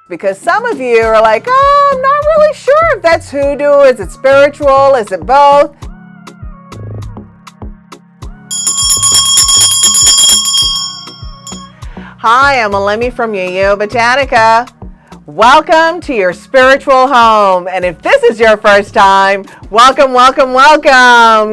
because some of you are like, oh, I'm not really sure if that's hoodoo. Is it spiritual? Is it both? Hi, I'm Elemi from Yeyeo Botanica. Welcome to your spiritual home. And if this is your first time, welcome, welcome, welcome.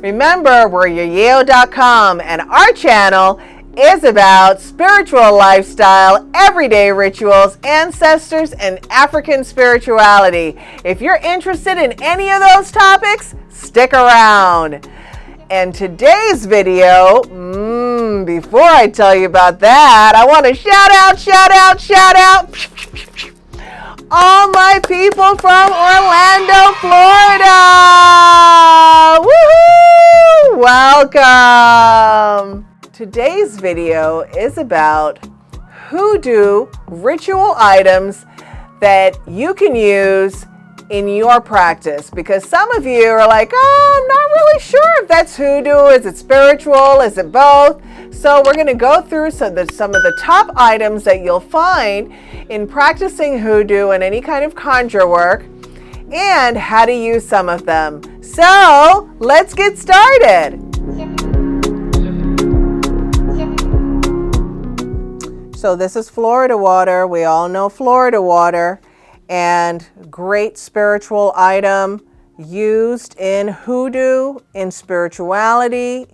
Remember, we're Yeyeo.com, and our channel is about spiritual lifestyle, everyday rituals, ancestors, and African spirituality. If you're interested in any of those topics, stick around. And today's video, before I tell you about that, I want to shout out all my people from Orlando, Florida. Woohoo! Welcome. Today's video is about hoodoo ritual items that you can use in your practice, because some of you are like, oh, I'm not really sure if that's hoodoo. Is it spiritual? Is it both? So we're going to go through some of the top items that you'll find in practicing hoodoo and any kind of conjure work, and how to use some of them. So let's get started. So this is Florida water. We all know Florida water. And great spiritual item used in hoodoo, in spirituality,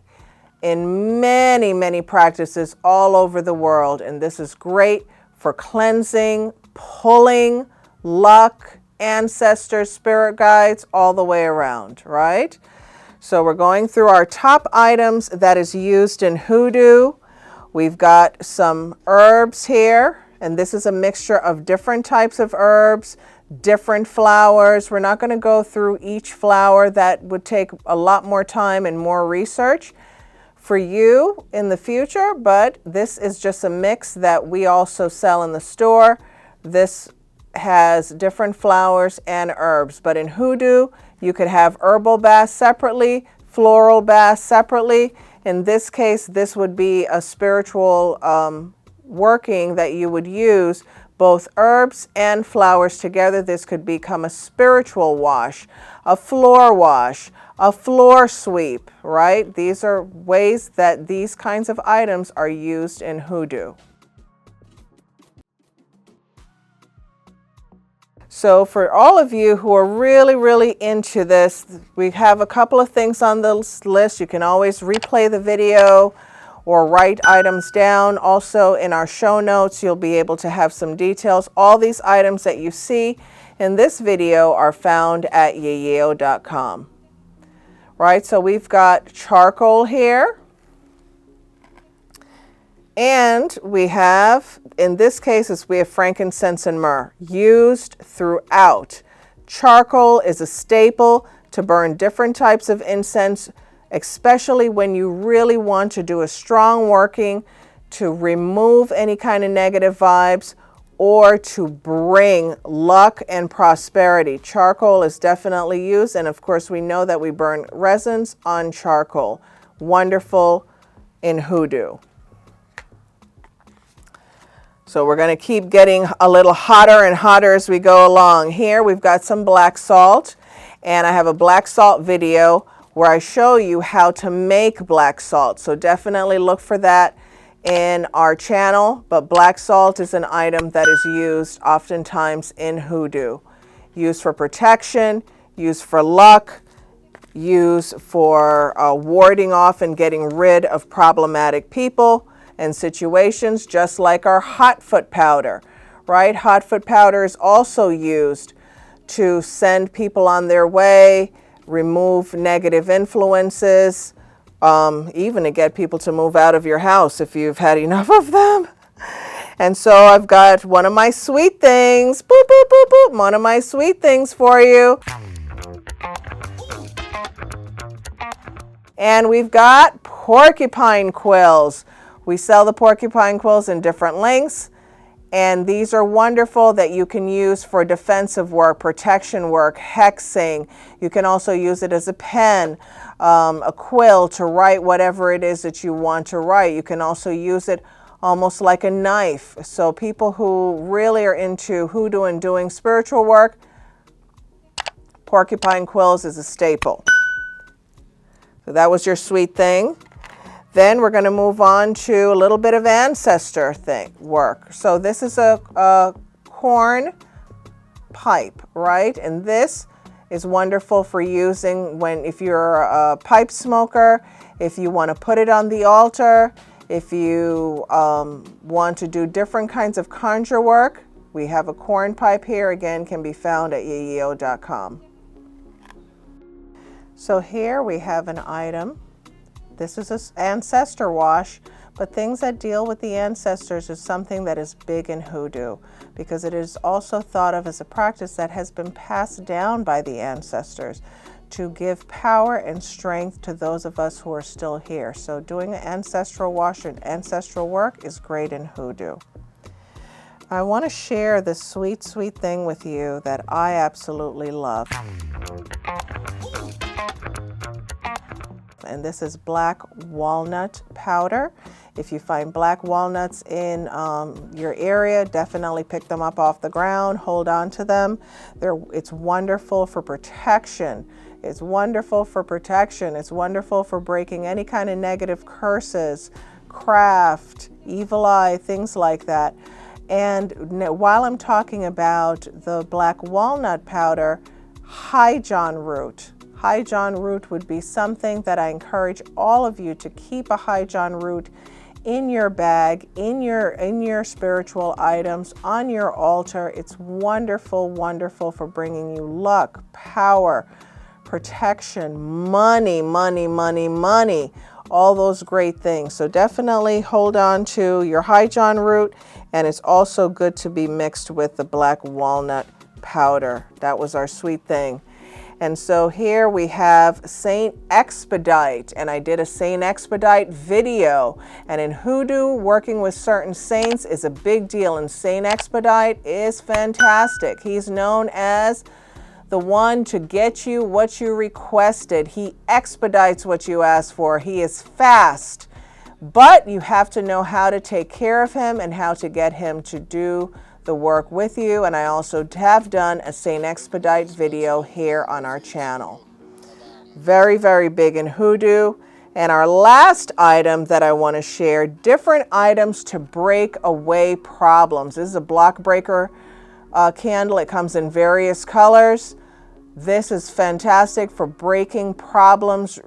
in many, many practices all over the world. And this is great for cleansing, pulling, luck, ancestors, spirit guides, all the way around, right? So we're going through our top items that is used in hoodoo. We've got some herbs here. And this is a mixture of different types of herbs, different flowers. We're not going to go through each flower. That would take a lot more time and more research for you in the future, but this is just a mix that we also sell in the store. This has different flowers and herbs, but in hoodoo, you could have herbal baths separately, floral baths separately. In this case, this would be a spiritual working that you would use both herbs and flowers together. This could become a spiritual wash, a floor sweep, right? These are ways that these kinds of items are used in hoodoo. So for all of you who are really, really into this, we have a couple of things on this list. You can always replay the video or write items down. Also in our show notes, you'll be able to have some details. All these items that you see in this video are found at Yeyeo.com. Right, so we've got charcoal here. And we have, in this case, we have frankincense and myrrh used throughout. Charcoal is a staple to burn different types of incense, especially when you really want to do a strong working to remove any kind of negative vibes or to bring luck and prosperity. Charcoal is definitely used, and of course we know that we burn resins on charcoal. Wonderful in hoodoo. So we're going to keep getting a little hotter and hotter as we go along. Here we've got some black salt, and I have a black salt video where I show you how to make black salt. So definitely look for that in our channel. But black salt is an item that is used oftentimes in hoodoo. Used for protection, used for luck, used for warding off and getting rid of problematic people and situations, just like our hot foot powder, right? Hot foot powder is also used to send people on their way, remove negative influences, even to get people to move out of your house if you've had enough of them. And so I've got one of my sweet things, boop, boop, boop, boop, one of my sweet things for you. And we've got porcupine quills. We sell the porcupine quills in different lengths. And these are wonderful that you can use for defensive work, protection work, hexing. You can also use it as a pen, a quill to write whatever it is that you want to write. You can also use it almost like a knife. So people who really are into hoodoo and doing spiritual work, porcupine quills is a staple. So that was your sweet thing. Then we're going to move on to a little bit of ancestor work. So this is a corn pipe, right? And this is wonderful for using if you're a pipe smoker, if you want to put it on the altar, if you want to do different kinds of conjure work. We have a corn pipe here, again, can be found at yeyeo.com. So here we have an item. This is an ancestor wash, but things that deal with the ancestors is something that is big in hoodoo, because it is also thought of as a practice that has been passed down by the ancestors to give power and strength to those of us who are still here. So doing an ancestral wash and ancestral work is great in hoodoo. I want to share this sweet, sweet thing with you that I absolutely love. And this is black walnut powder. If you find black walnuts in your area, definitely pick them up off the ground, hold on to them. It's wonderful for protection. It's wonderful for protection. It's wonderful for breaking any kind of negative curses, craft, evil eye, things like that. And while I'm talking about the black walnut powder, High John root. High John root would be something that I encourage all of you to keep a High John root in your bag, in your spiritual items, on your altar. It's wonderful, wonderful for bringing you luck, power, protection, money, money, money, money, all those great things. So definitely hold on to your High John root, and it's also good to be mixed with the black walnut powder. That was our sweet thing. And so here we have Saint Expedite, and I did a Saint Expedite video. And in hoodoo, working with certain saints is a big deal, and Saint Expedite is fantastic. He's known as the one to get you what you requested. He expedites what you ask for. He is fast, but you have to know how to take care of him and how to get him to do the work with you. And I also have done a Saint Expedite video here on our channel. Very, very big in hoodoo. And our last item that I want to share, different items to break away problems. This is a block breaker candle. It comes in various colors. This is fantastic for breaking problems,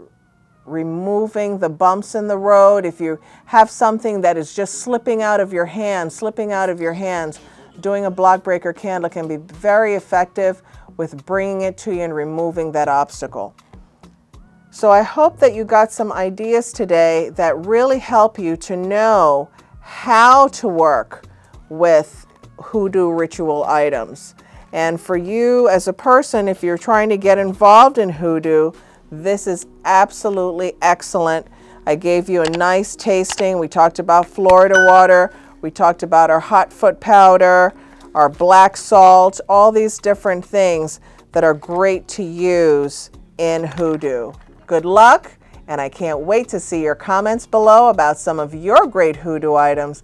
removing the bumps in the road. If you have something that is just slipping out of your hands, doing a block breaker candle can be very effective with bringing it to you and removing that obstacle. So I hope that you got some ideas today that really help you to know how to work with hoodoo ritual items. And for you as a person, if you're trying to get involved in hoodoo, this is absolutely excellent. I gave you a nice tasting. We talked about Florida water. We talked about our hot foot powder, our black salt, all these different things that are great to use in hoodoo. Good luck, and I can't wait to see your comments below about some of your great hoodoo items.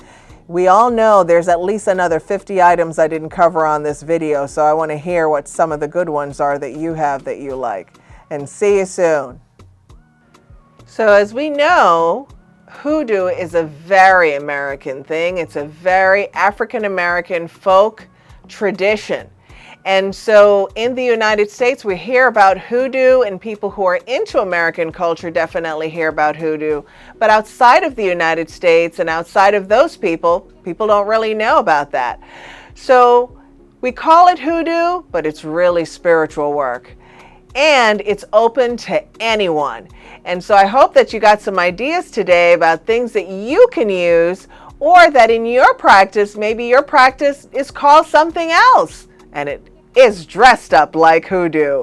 We all know there's at least another 50 items I didn't cover on this video, so I want to hear what some of the good ones are that you have that you like. And see you soon. So as we know, hoodoo is a very American thing. It's a very African-American folk tradition. And so in the United States, we hear about hoodoo, and people who are into American culture definitely hear about hoodoo. But outside of the United States and outside of those people don't really know about that. So we call it hoodoo, but it's really spiritual work. And it's open to anyone. And so I hope that you got some ideas today about things that you can use, or that in your practice, maybe your practice is called something else and it is dressed up like hoodoo.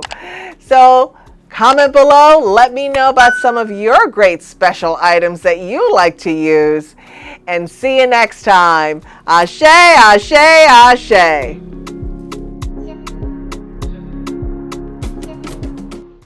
So comment below, let me know about some of your great special items that you like to use, and see you next time. Ashe, ashe, ashe.